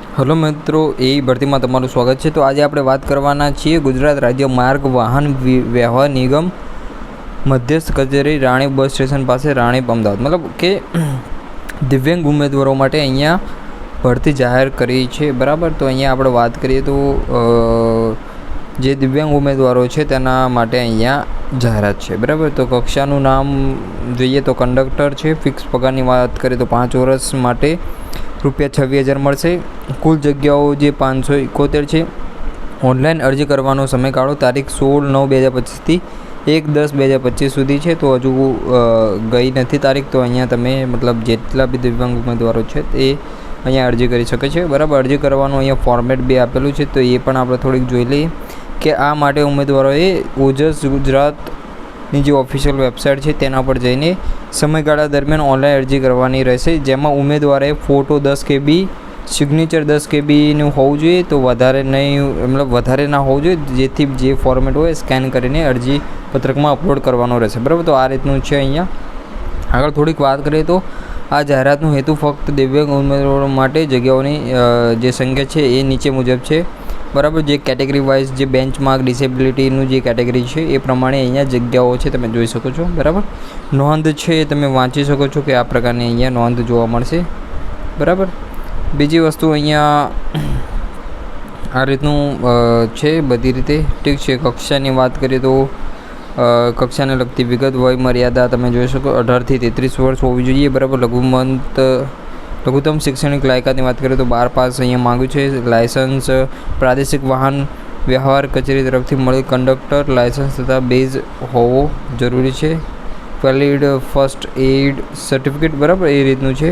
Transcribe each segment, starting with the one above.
Hello मित्रों, ए भर्ती में तमारुं स्वागत है। तो आज આપણે વાત કરવાના છીએ गुजरात राज्य मार्ग वाहन व्यवहार निगम मध्यस्थ कचेरी राणी बस स्टेशन पास राणी अमदावाद। मतलब के दिव्यांग उम्मीदवारों माटे अहींया भर्ती जाहिर करी है, बराबर। तो अहींया આપણે વાત કરીએ तो जे दिव्यांग उम्मीदवारों है तेना माटे अहींया जाहेरात है, बराबर। तो कक्षाનું नाम જોઈએ तो कंडक्टर है। फिक्स पगाરની વાત કરીએ तो 5 वर्ष माटे ₹26,000 મળશે। कुल जग्याओं जे 571 है। ऑनलाइन अरजी करवानो समयगाळो तारीख 16/9/2025 थी 1/10/2025 सुधी है। तो हजू गई नहीं तारीख। तो अहींया तमे मतलब जेटला भी दिव्यांग उम्मीदवारों है ते अहींया अरजी करी शके छे, बराबर। अरजी करवानो अहींया फॉर्मेट बी आपेलुं छे, तो ये पण आपणे थोड़ीक जोई लईए कि आ माटे उम्मीदवारोए ओजस गुजरातनी जे ऑफिशियल वेबसाइट है तेना पर जईने समयगाळा दरमियान ऑनलाइन अरजी करवानी रहेशे, जेमां उम्मीदवारे फोटो 10 KB, सिग्नेचर 10 KB નું હોવું જોઈએ। तो વધારે નહીં, मतलब વધારે ના હોવું જોઈએ, જેથી જે ફોર્મેટ હોય સ્કેન કરીને અરજી પત્રકમાં અપલોડ કરવાનો રહેશે, બરાબર। તો આ રીતનું છે। અહીંયા આગળ થોડીક વાત કરીએ તો આ જાહેરાતનો હેતુ ફક્ત દિવ્યાંગ ઉમેદવારો માટે જગ્યાઓની જે સંખ્યા છે એ નીચે મુજબ છે, बराबर। जे कैटेगरी वाइज जे बेंचमार्क डिसेबिलिटीનું જે કેટેગરી છે એ પ્રમાણે અહીંયા જગ્યાઓ છે, તમે જોઈ શકો છો, બરાબર। નોંધ છે એ તમે વાંચી શકો છો કે આ પ્રકારની અહીંયા નોંધ જોવા મળશે, બરાબર। બીજી વસ્તુ અહીંયા આ રીતનું છે બધી રીતે, ઠીક છે। કક્ષાની વાત કરીએ તો કક્ષાને લગતી વિગત વય મર્યાદા તમે જોઈ શકો 18 થી 33 વર્ષ હોવી જોઈએ, બરાબર। लघुत्तम शैक्षणिक लायकातनी बात करें तो 12 पास अहींया मांग्युं छे। लायसन्स प्रादेशिक वाहन व्यवहार कचेरी तरफथी मळेल कंडक्टर लायसन्स तथा बेज होवो जरूरी है। वेलिड फर्स्ट एड सर्टिफिकेट, बराबर, ए रीतनुं छे।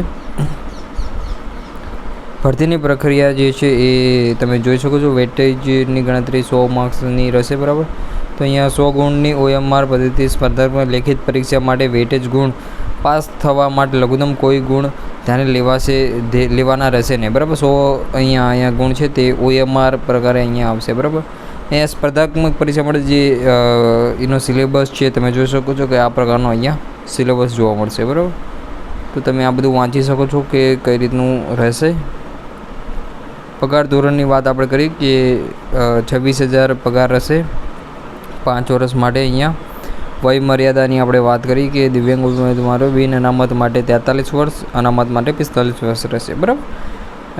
भर्तीनी प्रक्रिया जे छे ए तमे जोई शको छो। वेटेजनी गणतरी 100 मार्क्सनी रहेशे, बराबर। तो अहींया 100 गुणनी OMR पद्धति स्पर्धात्मक लेखित परीक्षा माटे वेटेज गुण पास थवा माटे लघुत्तम कोई गुण ध्याने लेवाना रहेशे नहीं, बराबर। 100 अहींया गुण है ते OMR प्रकारे अहींया आवशे, बराबर। अहींया स्पर्धात्मक परीक्षा माटे जे एनो सिलेबस है तमे जोई शको छो कि आ प्रकारनो अहींया सिलेबस जोवा मळशे, बराबर। तो तमे आ बधुं वांची शको छो कि कई रीतनुं रहेशे। पगार धोरणनी वात आपणे करी कि 26,000 पगार रहेशे 5 वर्ष माटे। अहींया वय मर्यादानी આપણે વાત કરી કે દિવ્યાંગ ઉમેદવારો બિન અનામત માટે 43 વર્ષ, અનામત માટે 45 વર્ષ રહેશે, બરાબર।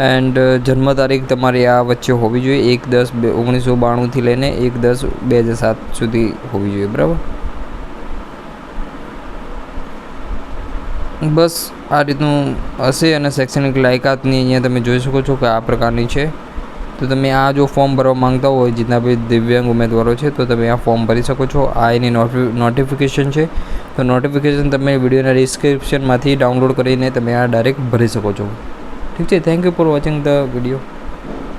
એન્ડ જન્મ તારીખ તમારી આ વચ્ચે હોવી જોઈએ 1/10/1992 થી લઈને 1/10/2007 સુધી હોવી જોઈએ, બરાબર। બસ આ રીતનું હશે। અને શૈક્ષણિક લાયકાતની અહીંયા તમે જોઈ શકો છો કે આ પ્રકારની છે। तो તમે આ જો ફોર્મ ભરવા માંગતા હોય जितना भी दिव्यांग उम्मीदवारों है तो તમે આ ફોર્મ ભરી શકો છો। આ એની નોટિફિકેશન છે, તો નોટિફિકેશન તમે વિડીયોના ડિસ્ક્રિપ્શનમાંથી ડાઉનલોડ કરીને તમે આ ડાયરેક્ટ ભરી શકો છો, ઠીક છે। Thank you for watching the video.